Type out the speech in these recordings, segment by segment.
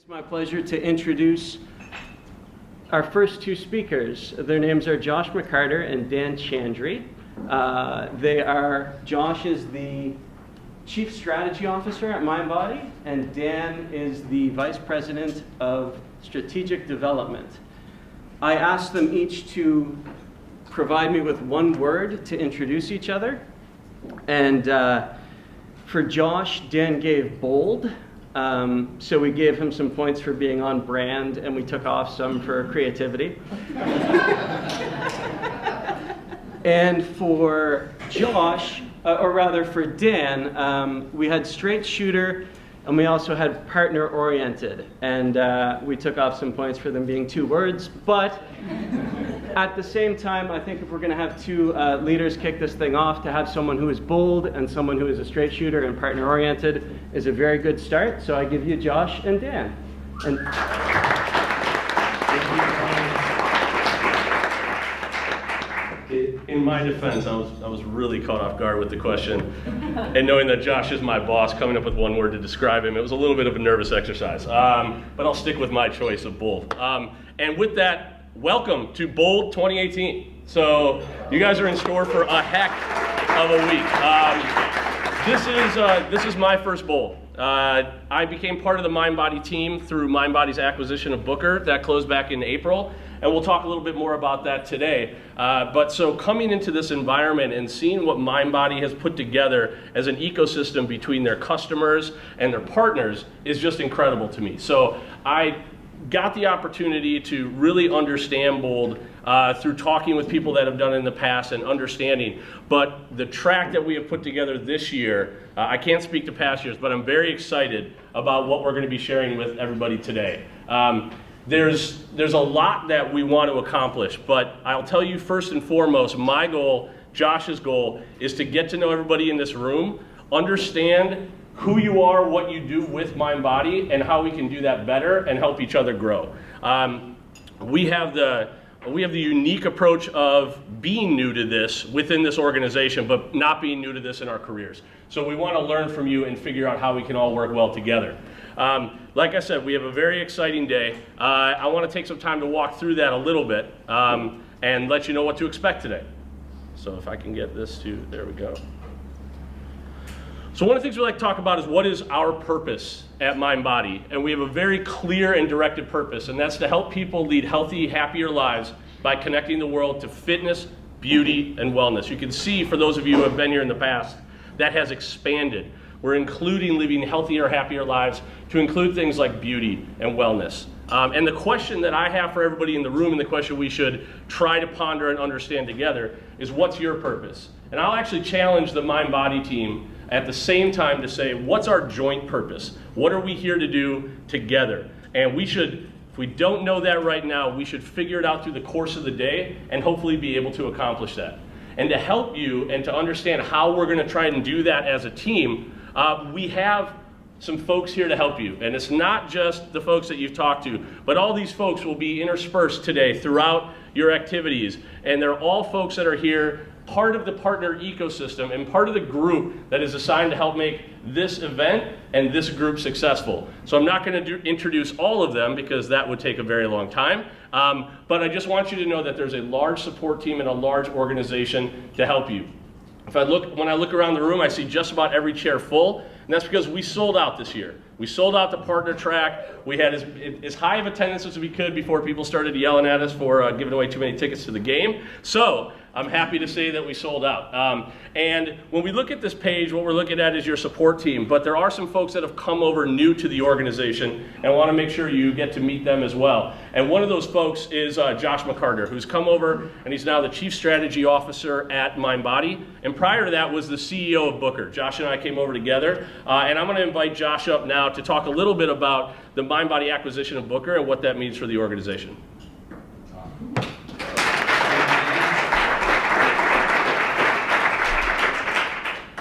It's my pleasure to introduce our first two speakers. Their names are Josh McCarter and Dan Chandre. Josh is the Chief Strategy Officer at MINDBODY, and Dan is the Vice President of Strategic Development. I asked them each to provide me with one word to introduce each other. And for Josh, Dan gave bold. So we gave him some points for being on brand, and we took off some for creativity. And for Josh, or rather for Dan, we had straight shooter, and we also had partner oriented. And we took off some points for them being two words. But at the same time, I think if we're going to have two leaders kick this thing off, to have someone who is bold and someone who is a straight shooter and partner oriented is a very good start. So I give you Josh and Dan. And in my defense, I was really caught off guard with the question, and knowing that Josh is my boss, coming up with one word to describe him, it was a little bit of a nervous exercise. But I'll stick with my choice of bold. And with that, welcome to Bold 2018. So you guys are in store for a heck of a week. This is my first Bold. I became part of the MINDBODY team through MINDBODY's acquisition of Booker. That closed back in April, and we'll talk a little bit more about that today. But so coming into this environment and seeing what MINDBODY has put together as an ecosystem between their customers and their partners is just incredible to me. So I got the opportunity to really understand Bold through talking with people that have done it in the past and understanding. But the track that we have put together this year, I can't speak to past years, but I'm very excited about what we're going to be sharing with everybody today. There's a lot that we want to accomplish, but I'll tell you first and foremost, my goal, Josh's goal, is to get to know everybody in this room, understand who you are, what you do with MINDBODY, and how we can do that better and help each other grow. We have the unique approach of being new to this within this organization, but not being new to this in our careers. So we want to learn from you and figure out how we can all work well together. Like I said, we have a very exciting day. I want to take some time to walk through that a little bit and let you know what to expect today. So if I can get this to, there we go. So one of the things we like to talk about is what is our purpose at MINDBODY, and we have a very clear and directed purpose, and that's to help people lead healthy, happier lives by connecting the world to fitness, beauty, and wellness. You can see, for those of you who have been here in the past, that has expanded. We're including living healthier, happier lives to include things like beauty and wellness. And the question that I have for everybody in the room, and the question we should try to ponder and understand together, is what's your purpose? And I'll actually challenge the MINDBODY team at the same time to say, what's our joint purpose? What are we here to do together? And we should, if we don't know that right now, we should figure it out through the course of the day and hopefully be able to accomplish that. And to help you and to understand how we're going to try and do that as a team, we have some folks here to help you. And it's not just the folks that you've talked to, but all these folks will be interspersed today throughout your activities. And they're all folks that are here, part of the partner ecosystem and part of the group that is assigned to help make this event and this group successful. So I'm not going to introduce all of them because that would take a very long time. But I just want you to know that there's a large support team and a large organization to help you. When I look around the room, I see just about every chair full, and that's because we sold out this year. We sold out the partner track. We had as high of attendance as we could before people started yelling at us for giving away too many tickets to the game. So I'm happy to say that we sold out. And when we look at this page, what we're looking at is your support team, but there are some folks that have come over new to the organization, and I want to make sure you get to meet them as well. And one of those folks is Josh McCarter, who's come over, and he's now the Chief Strategy Officer at MINDBODY, and prior to that was the CEO of Booker. Josh and I came over together, and I'm going to invite Josh up now to talk a little bit about the MINDBODY acquisition of Booker and what that means for the organization.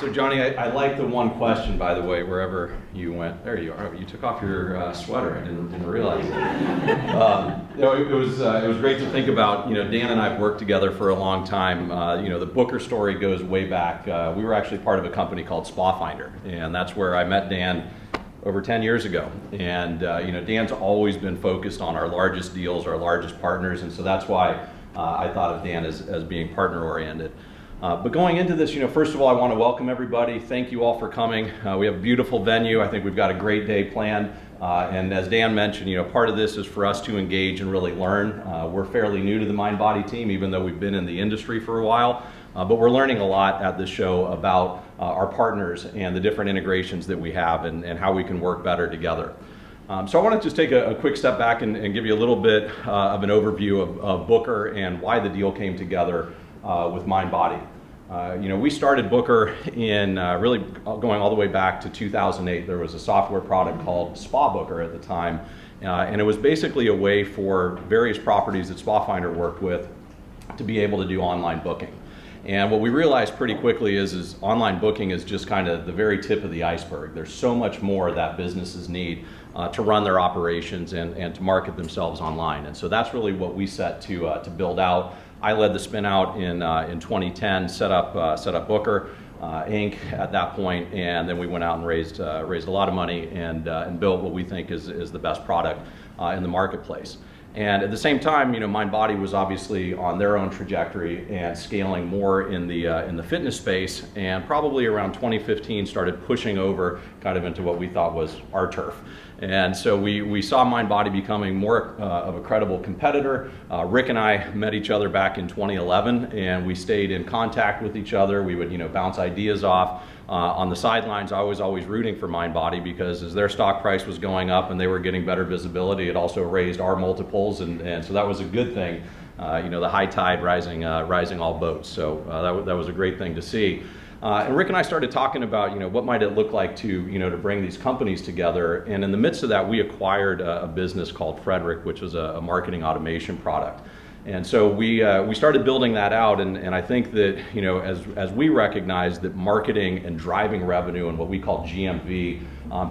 So Johnny, I like the one question, by the way, wherever you went. There you are. You took off your sweater. I didn't realize it. It was great to think about. Dan and I have worked together for a long time. The Booker story goes way back. We were actually part of a company called Spa Finder, and that's where I met Dan over 10 years ago. And Dan's always been focused on our largest deals, our largest partners, and so that's why I thought of Dan as being partner oriented. But going into this, first of all, I want to welcome everybody. Thank you all for coming. We have a beautiful venue. I think we've got a great day planned. And as Dan mentioned, part of this is for us to engage and really learn. We're fairly new to the MindBody team, even though we've been in the industry for a while. But we're learning a lot at this show about our partners and the different integrations that we have and how we can work better together. So I want to just take a quick step back and give you a little bit of an overview of Booker and why the deal came together with MindBody. We started Booker in really going all the way back to 2008. There was a software product called Spa Booker at the time, and it was basically a way for various properties that Spa Finder worked with to be able to do online booking. And what we realized pretty quickly is online booking is just kind of the very tip of the iceberg. There's so much more that businesses need to run their operations and to market themselves online. And so that's really what we set to build out. I led the spin out in 2010, set up Booker Inc. at that point, and then we went out and raised a lot of money and built what we think is the best product in the marketplace. And at the same time, MindBody was obviously on their own trajectory and scaling more in the fitness space, and probably around 2015 started pushing over kind of into what we thought was our turf. And so we saw MindBody becoming more of a credible competitor. Rick and I met each other back in 2011, and we stayed in contact with each other. We would bounce ideas off. On the sidelines, I was always rooting for MindBody because as their stock price was going up and they were getting better visibility, it also raised our multiples, and so that was a good thing. The high tide rising all boats. So that was a great thing to see. And Rick and I started talking about what might it look like to bring these companies together. And in the midst of that, we acquired a business called Frederick, which was a marketing automation product. And so we started building that out, and I think that as we recognize that marketing and driving revenue and what we call GMV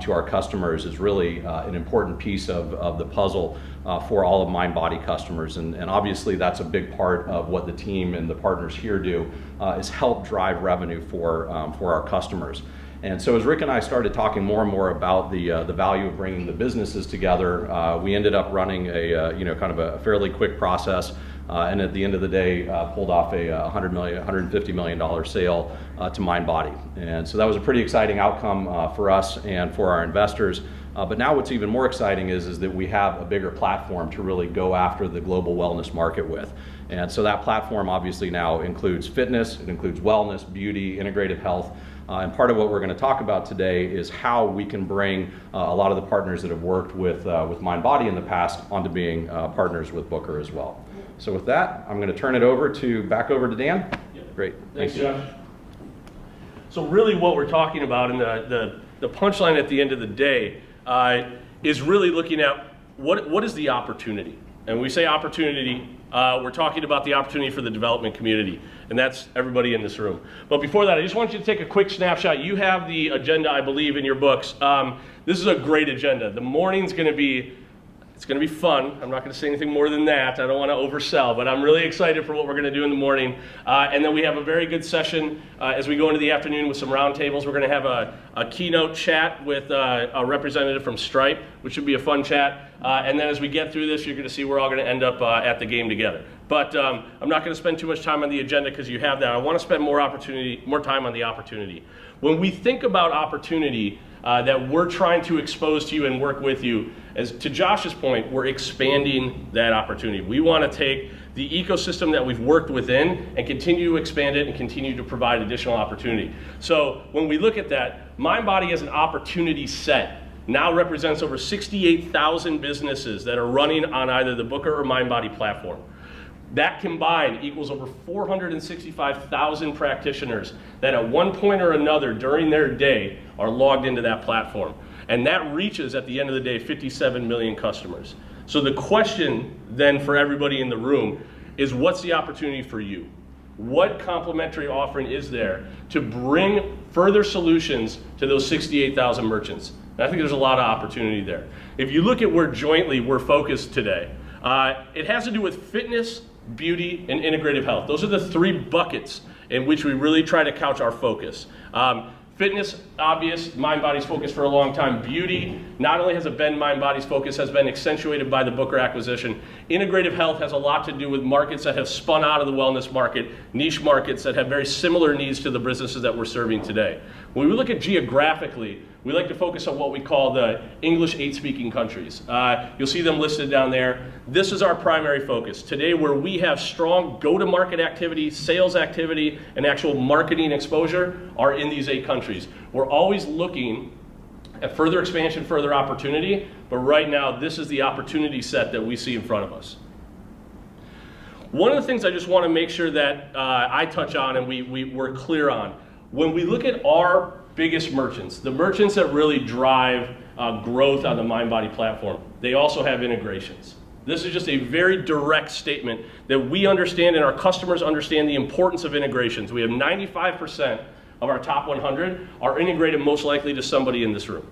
to our customers is really an important piece of the puzzle for all of MindBody customers, and obviously that's a big part of what the team and the partners here do is help drive revenue for our customers. And so as Rick and I started talking more and more about the value of bringing the businesses together, we ended up running a kind of a fairly quick process, and at the end of the day pulled off a $150 million sale to MindBody. And so that was a pretty exciting outcome for us and for our investors. But now what's even more exciting is that we have a bigger platform to really go after the global wellness market with. And so that platform obviously now includes fitness, it includes wellness, beauty, integrative health. And part of what we're going to talk about today is how we can bring a lot of the partners that have worked with MindBody in the past onto being partners with Booker as well. So with that, I'm going to turn it back over to Dan. Yep. Great. Thanks, Josh. So really what we're talking about, and the punchline at the end of the day, is really looking at what is the opportunity. And when we say opportunity, we're talking about the opportunity for the development community, and that's everybody in this room. But before that, I just want you to take a quick snapshot. You have the agenda, I believe, in your books. This is a great agenda. The morning's going to be fun. I'm not going to say anything more than that. I don't want to oversell, but I'm really excited for what we're going to do in the morning. And then we have a very good session as we go into the afternoon with some roundtables. We're going to have a keynote chat with a representative from Stripe, which should be a fun chat. And then as we get through this, you're going to see we're all going to end up at the game together. But I'm not going to spend too much time on the agenda because you have that. I want to spend more time on the opportunity. When we think about opportunity that we're trying to expose to you and work with you, as to Josh's point, we're expanding that opportunity. We want to take the ecosystem that we've worked within and continue to expand it and continue to provide additional opportunity. So when we look at that, MindBody as an opportunity set now represents over 68,000 businesses that are running on either the Booker or MindBody platform. That combined equals over 465,000 practitioners that at one point or another during their day are logged into that platform. And that reaches, at the end of the day, 57 million customers. So the question then for everybody in the room is, what's the opportunity for you? What complementary offering is there to bring further solutions to those 68,000 merchants? And I think there's a lot of opportunity there. If you look at where jointly we're focused today, it has to do with fitness, beauty, and integrative health. Those are the three buckets in which we really try to couch our focus. Fitness, obvious, MindBody's focus for a long time. Beauty, not only has it been MindBody's focus, has been accentuated by the Booker acquisition. Integrative health has a lot to do with markets that have spun out of the wellness market, niche markets that have very similar needs to the businesses that we're serving today. When we look at geographically, we like to focus on what we call the English 8-speaking countries. You'll see them listed down there. This is our primary focus. Today, where we have strong go-to-market activity, sales activity, and actual marketing exposure are in these 8 countries. We're always looking at further expansion, further opportunity, but right now, this is the opportunity set that we see in front of us. One of the things I just want to make sure that I touch on and we're clear on, when we look at our biggest merchants, the merchants that really drive growth on the MindBody platform, they also have integrations. This is just a very direct statement that we understand and our customers understand the importance of integrations. We have 95% of our top 100 are integrated most likely to somebody in this room.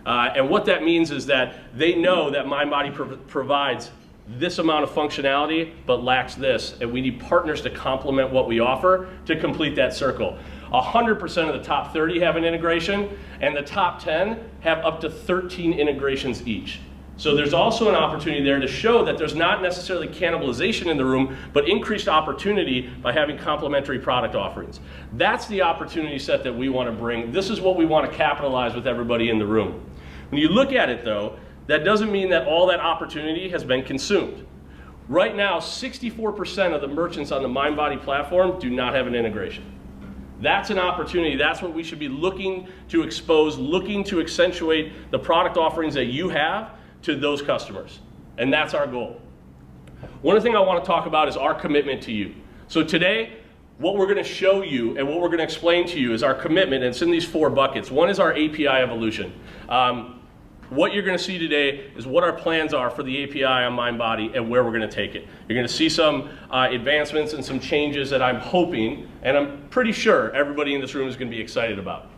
And what that means is that they know that MindBody provides this amount of functionality but lacks this, and we need partners to complement what we offer to complete that circle. 100% of the top 30 have an integration, and the top 10 have up to 13 integrations each. So there's also an opportunity there to show that there's not necessarily cannibalization in the room, but increased opportunity by having complementary product offerings. That's the opportunity set that we want to bring. This is what we want to capitalize with everybody in the room. When you look at it though, that doesn't mean that all that opportunity has been consumed. Right now, 64% of the merchants on the MindBody platform do not have an integration. That's an opportunity. That's what we should be looking to expose, looking to accentuate the product offerings that you have to those customers. And that's our goal. One thing I want to talk about is our commitment to you. So today, what we're going to show you and what we're going to explain to you is our commitment, and it's in these 4 buckets. One is our API evolution. What you're going to see today is what our plans are for the API on MindBody and where we're going to take it. You're going to see some advancements and some changes that I'm hoping, and I'm pretty sure everybody in this room is going to be excited about.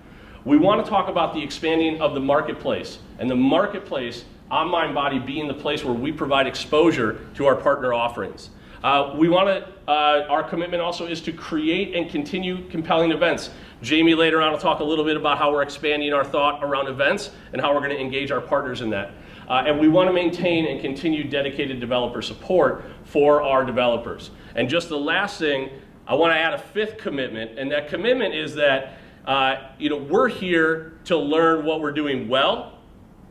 We want to talk about the expanding of the marketplace, and the marketplace on MindBody being the place where we provide exposure to our partner offerings. Our commitment also is to create and continue compelling events. Jamie later on will talk a little bit about how we're expanding our thought around events and how we're going to engage our partners in that. And we want to maintain and continue dedicated developer support for our developers. And just the last thing, I want to add a 5th commitment, and that commitment is that we're here to learn what we're doing well,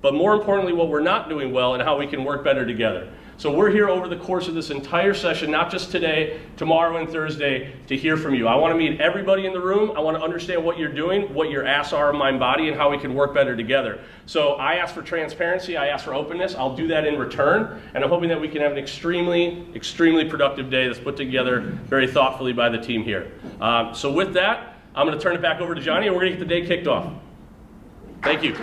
but more importantly, what we're not doing well and how we can work better together. So we're here over the course of this entire session, not just today, tomorrow and Thursday, to hear from you. I want to meet everybody in the room. I want to understand what you're doing, what your asks are in MindBody, and how we can work better together. So I ask for transparency, I ask for openness. I'll do that in return, and I'm hoping that we can have an extremely, extremely productive day that's put together very thoughtfully by the team here. So with that, I'm going to turn it back over to Johnny, and we're going to get the day kicked off. Thank you.